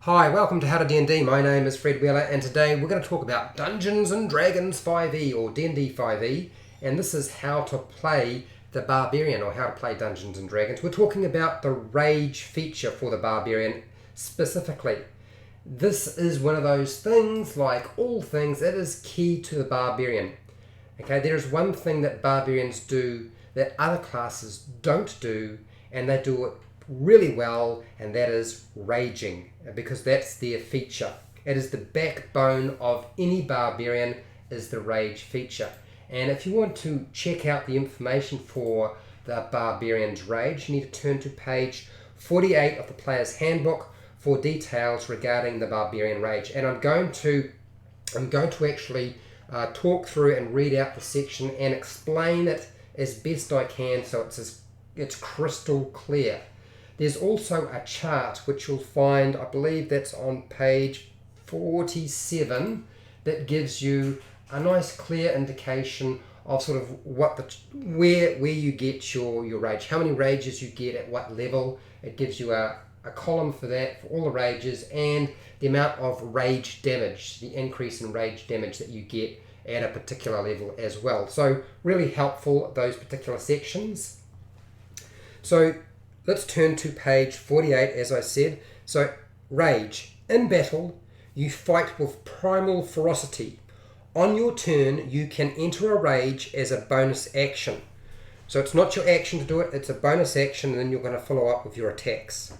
Hi, welcome to HowtoDandD. My name is Fred Wheeler and today we're going to talk about Dungeons and Dragons 5e or D&D 5e, and this is how to play the Barbarian or how to play Dungeons and Dragons. We're talking about the Rage feature for the Barbarian specifically. This is one of those things, like all things, it is key to the Barbarian. Okay, there is one thing that Barbarians do that other classes don't do, and they do it really well, and that is raging, because that's their feature. It is the backbone of any Barbarian, is the rage feature. And if you want to check out the information for the Barbarian's Rage, you need to turn to page 48 of the Player's Handbook for details regarding the Barbarian Rage. And I'm going to actually talk through and read out the section and explain it as best I can so it's crystal clear. There's also a chart which you'll find, I believe that's on page 47, that gives you a nice clear indication of sort of where you get your rage, how many rages you get at what level. It gives you a column for that, for all the rages, and the amount of rage damage, the increase in rage damage that you get at a particular level as well. So really helpful, those particular sections. So let's turn to page 48, as I said. So, rage. In battle, you fight with primal ferocity. On your turn, you can enter a rage as a bonus action. So it's not your action to do it, it's a bonus action, and then you're going to follow up with your attacks.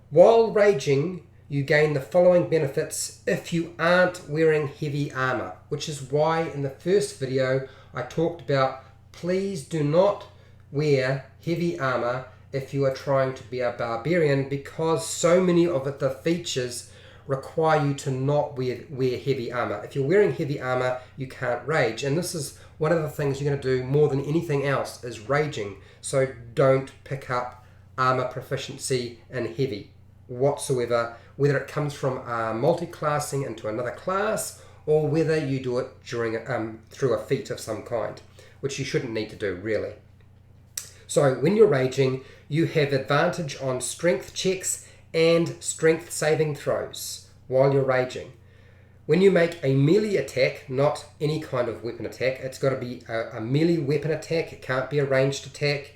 While raging, you gain the following benefits if you aren't wearing heavy armor, which is why in the first video I talked about please do not wear heavy armor if you are trying to be a barbarian, because so many of the features require you to not wear heavy armor. If you're wearing heavy armor, you can't rage, and this is one of the things you're going to do more than anything else is raging. So don't pick up armor proficiency in heavy whatsoever, whether it comes from multi-classing into another class or whether you do it during through a feat of some kind, which you shouldn't need to do really. So when you're raging, you have advantage on strength checks and strength saving throws while you're raging. When you make a melee attack, not any kind of weapon attack, it's got to be a melee weapon attack, it can't be a ranged attack,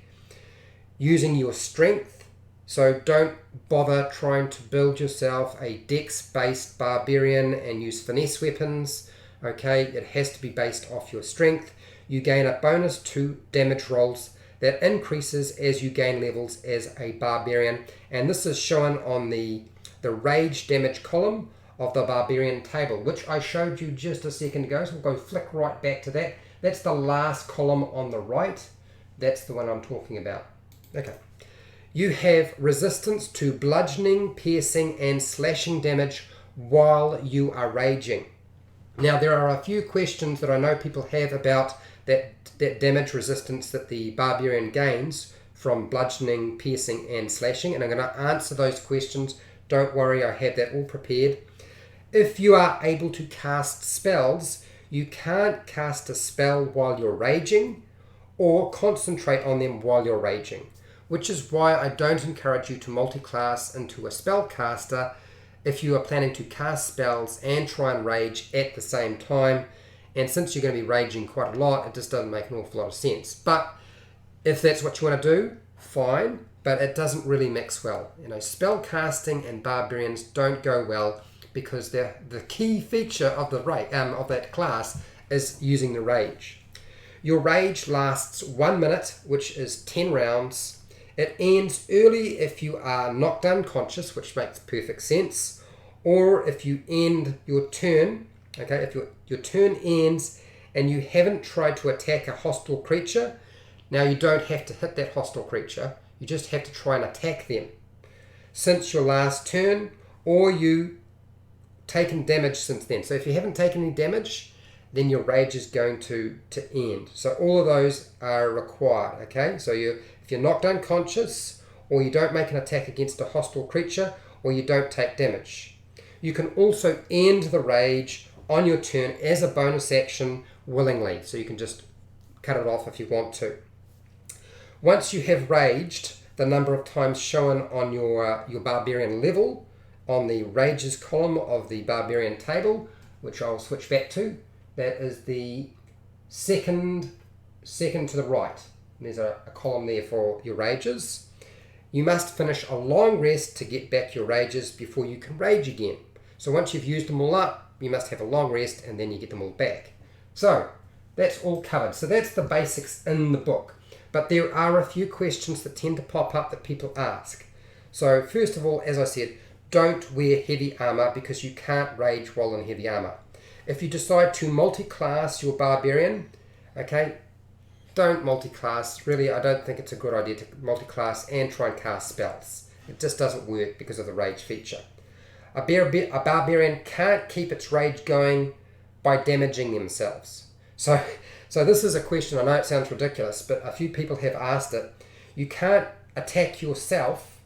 using your strength. So don't bother trying to build yourself a dex-based barbarian and use finesse weapons. Okay, it has to be based off your strength. You gain a bonus to damage rolls that increases as you gain levels as a barbarian, and this is shown on the rage damage column of the barbarian table, which I showed you just a second ago. So we'll go flick right back to that. That's the last column on the right. That's the one I'm talking about. Okay. You have resistance to bludgeoning, piercing, and slashing damage while you are raging. Now there are a few questions that I know people have about that damage resistance that the barbarian gains from bludgeoning, piercing, and slashing, and I'm going to answer those questions. Don't worry, I have that all prepared. If you are able to cast spells, you can't cast a spell while you're raging or concentrate on them while you're raging, which is why I don't encourage you to multi-class into a spellcaster if you are planning to cast spells and try and rage at the same time. And since you're going to be raging quite a lot, it just doesn't make an awful lot of sense. But if that's what you want to do, fine, but it doesn't really mix well. You know, spell casting and barbarians don't go well because the key feature of of that class is using the rage. Your rage lasts 1 minute, which is 10 rounds. It ends early if you are knocked unconscious, which makes perfect sense, or if you end your turn. Okay, if your turn ends and you haven't tried to attack a hostile creature, now you don't have to hit that hostile creature, you just have to try and attack them since your last turn, or you taken damage since then. So if you haven't taken any damage, then your rage is going to end. So all of those are required. Okay, so if you're knocked unconscious, or you don't make an attack against a hostile creature, or you don't take damage. You can also end the rage on your turn as a bonus action willingly, so you can just cut it off if you want to. Once you have raged, the number of times shown on your barbarian level on the Rages column of the Barbarian table, which I'll switch back to. That is the second to the right. There's a column there for your Rages. You must finish a long rest to get back your Rages before you can rage again. So once you've used them all up, you must have a long rest and then you get them all back. So that's all covered. So that's the basics in the book. But there are a few questions that tend to pop up that people ask. So first of all, as I said, don't wear heavy armor because you can't rage while in heavy armor. If you decide to multi-class your Barbarian, okay, don't multi-class. Really, I don't think it's a good idea to multi-class and try and cast spells. It just doesn't work because of the rage feature. A Barbarian can't keep its rage going by damaging themselves. So this is a question, I know it sounds ridiculous, but a few people have asked it. You can't attack yourself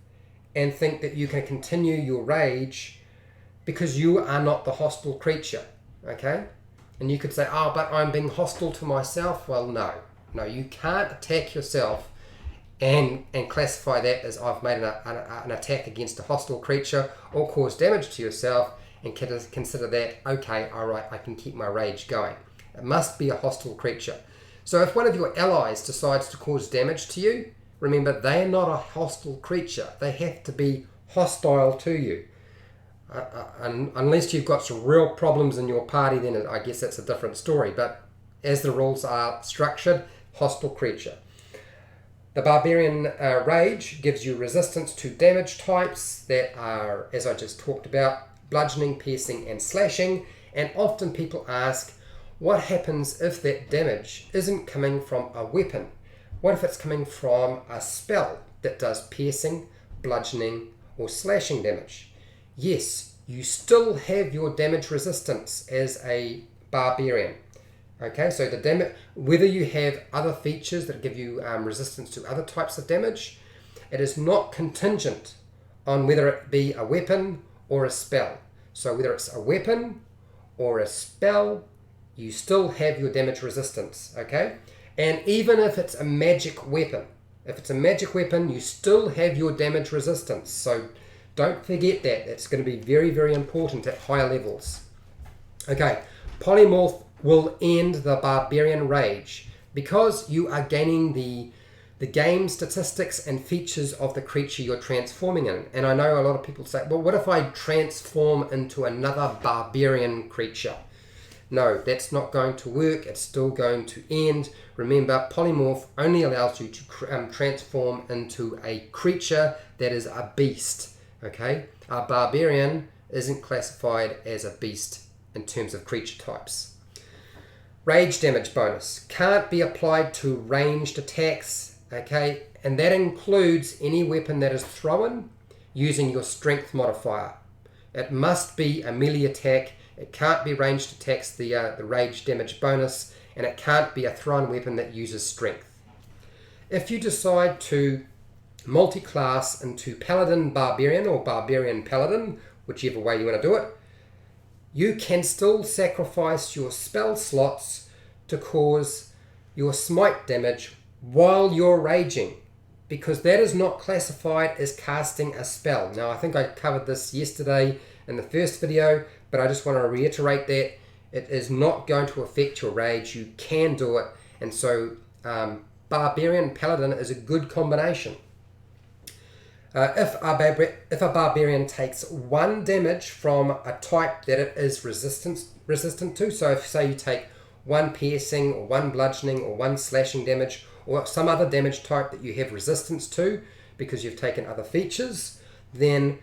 and think that you can continue your rage because you are not the hostile creature, okay? And you could say, oh, but I'm being hostile to myself. Well, no, you can't attack yourself and classify that as I've made an attack against a hostile creature or caused damage to yourself and consider that, okay, all right, I can keep my rage going. It must be a hostile creature. So if one of your allies decides to cause damage to you, remember, they are not a hostile creature. They have to be hostile to you. Unless you've got some real problems in your party, then I guess that's a different story. But as the rules are structured, hostile creature. The Barbarian Rage gives you resistance to damage types that are, as I just talked about, bludgeoning, piercing, and slashing. And often people ask, what happens if that damage isn't coming from a weapon? What if it's coming from a spell that does piercing, bludgeoning, or slashing damage? Yes, you still have your damage resistance as a Barbarian. Okay, so the damage, whether you have other features that give you resistance to other types of damage, it is not contingent on whether it be a weapon or a spell. So whether it's a weapon or a spell, you still have your damage resistance, okay? And even if it's a magic weapon, you still have your damage resistance. So don't forget that. It's going to be very, very important at higher levels. Okay, Polymorph will end the Barbarian Rage because you are gaining the game statistics and features of the creature you're transforming in. And I know a lot of people say, well, what if I transform into another Barbarian creature? No, that's not going to work. It's still going to end. Remember, Polymorph only allows you to transform into a creature that is a beast. Okay? A Barbarian isn't classified as a beast in terms of creature types. Rage damage bonus can't be applied to ranged attacks. Okay? And that includes any weapon that is thrown using your strength modifier. It must be a melee attack. It can't be ranged attacks, the rage damage bonus, and it can't be a thrown weapon that uses strength. If you decide to multi-class into Paladin Barbarian or Barbarian Paladin, whichever way you want to do it, you can still sacrifice your spell slots to cause your smite damage while you're raging, because that is not classified as casting a spell. Now, I think I covered this yesterday in the first video, but I just want to reiterate that it is not going to affect your rage. You can do it, and so Barbarian Paladin is a good combination. If a Barbarian takes 1 damage from a type that it is resistant to, so if say you take 1 piercing or 1 bludgeoning or 1 slashing damage or some other damage type that you have resistance to because you've taken other features, then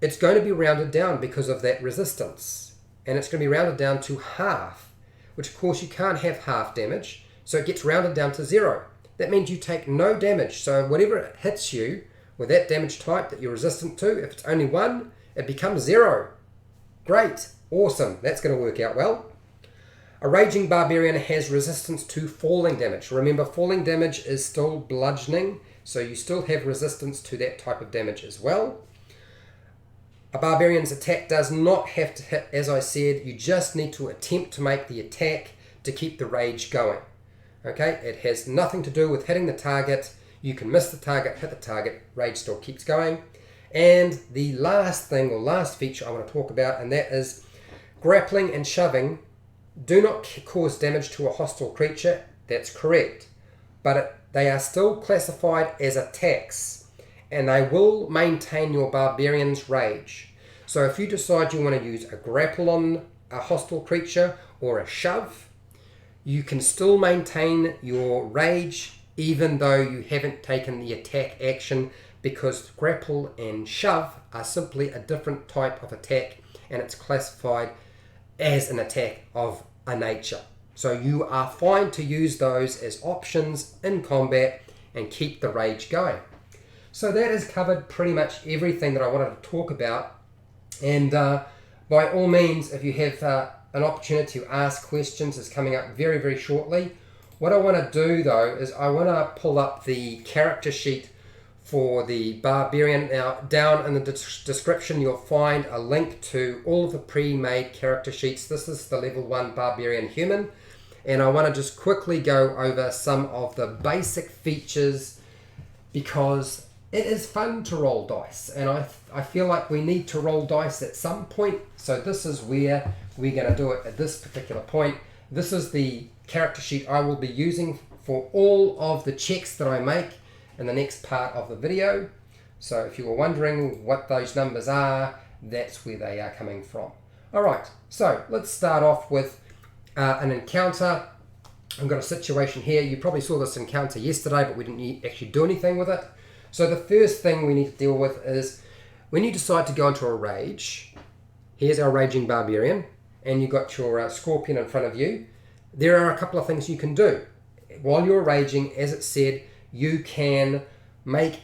it's going to be rounded down because of that resistance. And it's going to be rounded down to half, which of course you can't have half damage, so it gets rounded down to 0. That means you take no damage, so whatever hits you with that damage type that you're resistant to, if it's only 1, it becomes 0. Great, awesome, that's going to work out well. A Raging Barbarian has resistance to falling damage. Remember, falling damage is still bludgeoning, so you still have resistance to that type of damage as well. A Barbarian's attack does not have to hit, as I said, you just need to attempt to make the attack to keep the rage going. Okay, it has nothing to do with hitting the target. You can miss the target, hit the target, rage still keeps going. And the last thing, or last feature I want to talk about, and that is grappling and shoving do not cause damage to a hostile creature. That's correct. But they are still classified as attacks, and they will maintain your Barbarian's Rage. So if you decide you want to use a grapple on a hostile creature or a shove, you can still maintain your Rage even though you haven't taken the attack action, because grapple and shove are simply a different type of attack, and it's classified as an attack of a nature. So you are fine to use those as options in combat and keep the rage going. So that has covered pretty much everything that I wanted to talk about. And by all means, if you have an opportunity to ask questions, is coming up very, very shortly. What I want to do though is I want to pull up the character sheet for the Barbarian. Now down in the description you'll find a link to all of the pre-made character sheets. This is the level 1 Barbarian Human, and I want to just quickly go over some of the basic features because it is fun to roll dice, and I feel like we need to roll dice at some point, so this is where we're going to do it at this particular point. This is the character sheet I will be using for all of the checks that I make in the next part of the video. So if you were wondering what those numbers are, that's where they are coming from. Alright, so let's start off with an encounter. I've got a situation here. You probably saw this encounter yesterday, but we didn't actually do anything with it. So the first thing we need to deal with is when you decide to go into a rage. Here's our raging barbarian, and you've got your scorpion in front of you. There are a couple of things you can do. While you're raging, as it said, you can make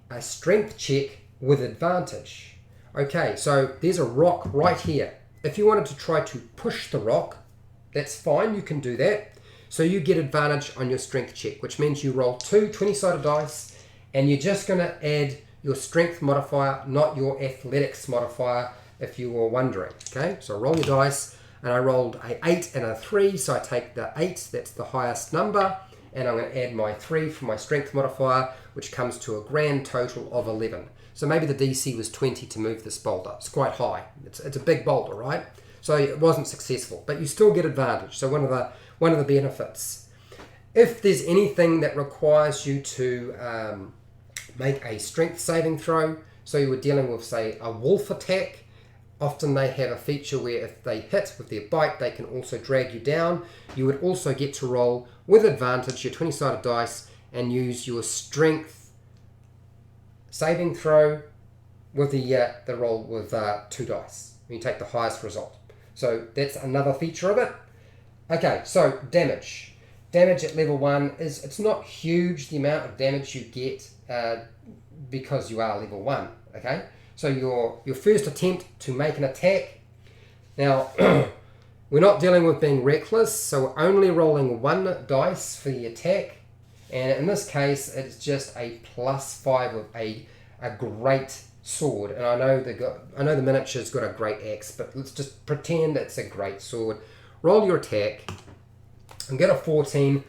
a strength check with advantage. Okay, so there's a rock right here. If you wanted to try to push the rock, that's fine, you can do that. So you get advantage on your strength check, which means you roll 2 20-sided dice, and you're just going to add your strength modifier, not your athletics modifier, if you were wondering. Okay, so roll your dice, and I rolled a 8 and a 3, so I take the 8, that's the highest number, and I'm going to add my 3 from my strength modifier, which comes to a grand total of 11. So maybe the DC was 20 to move this boulder. It's quite high. It's a big boulder, right? So it wasn't successful, but you still get advantage. So one of the benefits. If there's anything that requires you to make a strength saving throw, so you were dealing with, say, a wolf attack, often they have a feature where if they hit with their bite, they can also drag you down. You would also get to roll with advantage your 20-sided dice and use your strength saving throw with the roll with 2 dice. You take the highest result. So that's another feature of it. Okay, so damage. Damage at level 1 it's not huge, the amount of damage you get because you are level 1. Okay, so your first attempt to make an attack. Now we're not dealing with being reckless, so we're only rolling 1 dice for the attack, and in this case it's just a +5 with a great sword. And I know the miniature's got a great axe, but let's just pretend it's a great sword. Roll your attack and get a 14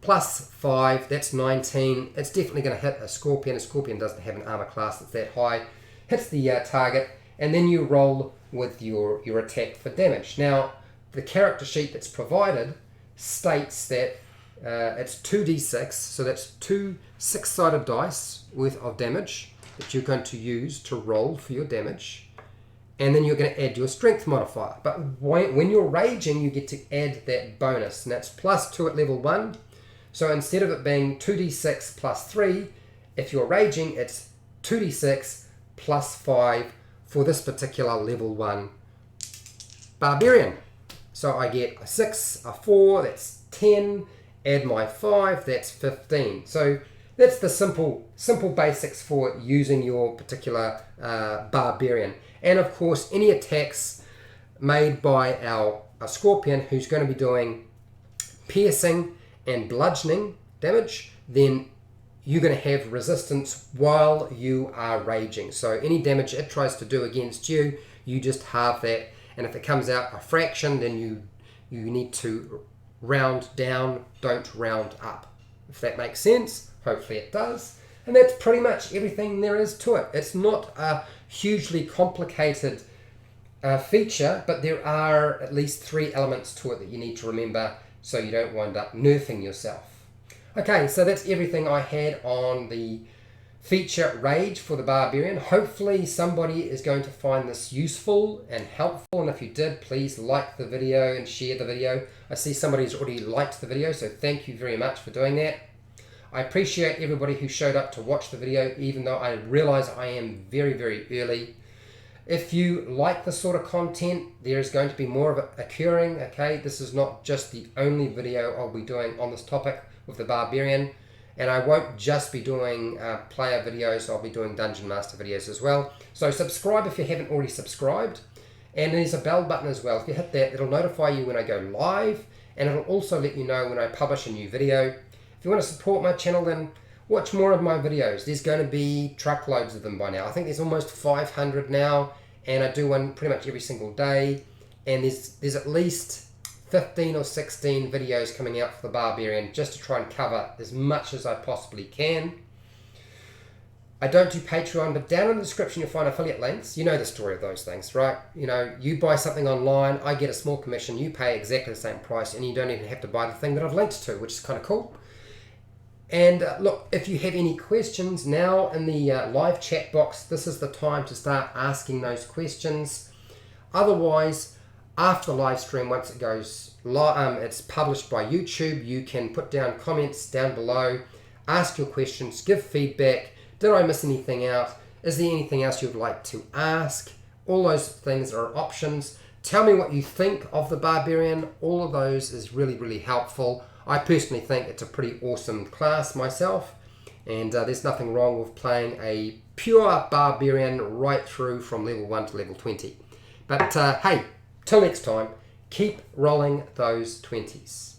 +5, that's 19. It's definitely going to hit a scorpion. A scorpion doesn't have an armor class that's that high. Hits the target, and then you roll with your attack for damage. Now the character sheet that's provided states that it's 2d6, so that's 2 6-sided dice worth of damage that you're going to use to roll for your damage, and then you're going to add your strength modifier. But when you're raging, you get to add that bonus, and that's +2 at level 1. So instead of it being 2d6 +3, if you're raging, it's 2d6 +5 for this particular level 1 barbarian. So I get a 6, a 4, that's 10, add my 5, that's 15. So that's the simple basics for using your particular barbarian. And of course, any attacks made by our scorpion, who's going to be doing piercing and bludgeoning damage, then you're going to have resistance while you are raging. So any damage it tries to do against you, you just halve that. And if it comes out a fraction, then you need to round down, don't round up. If that makes sense, hopefully it does. And that's pretty much everything there is to it. It's not a hugely complicated feature, but there are at least 3 elements to it that you need to remember so you don't wind up nerfing yourself. Okay, so that's everything I had on the feature Rage for the Barbarian. Hopefully somebody is going to find this useful and helpful, and if you did, please like the video and share the video. I see somebody's already liked the video, so thank you very much for doing that. I appreciate everybody who showed up to watch the video, even though I realize I am very, very early. If you like this sort of content, there's going to be more of it occurring, okay? This is not just the only video I'll be doing on this topic with the Barbarian, and I won't just be doing player videos, I'll be doing Dungeon Master videos as well. So subscribe if you haven't already subscribed, and there's a bell button as well. If you hit that, it'll notify you when I go live, and it'll also let you know when I publish a new video. If you want to support my channel, then watch more of my videos. There's going to be truckloads of them by now. I think there's almost 500 now, and I do one pretty much every single day. And there's at least 15 or 16 videos coming out for the Barbarian, just to try and cover as much as I possibly can. I don't do Patreon, but down in the description you'll find affiliate links. You know the story of those things, right? You know, you buy something online, I get a small commission, you pay exactly the same price, and you don't even have to buy the thing that I've linked to, which is kind of cool. And look, if you have any questions now in the live chat box, this is the time to start asking those questions. Otherwise, after the live stream, once it goes live, it's published by YouTube, you can put down comments down below, ask your questions, give feedback. Did I miss anything out? Is there anything else you'd like to ask? All those things are options. Tell me what you think of the Barbarian. All of those is really, really helpful. I personally think it's a pretty awesome class myself, and there's nothing wrong with playing a pure Barbarian right through from level 1 to level 20. But hey, till next time, keep rolling those 20s.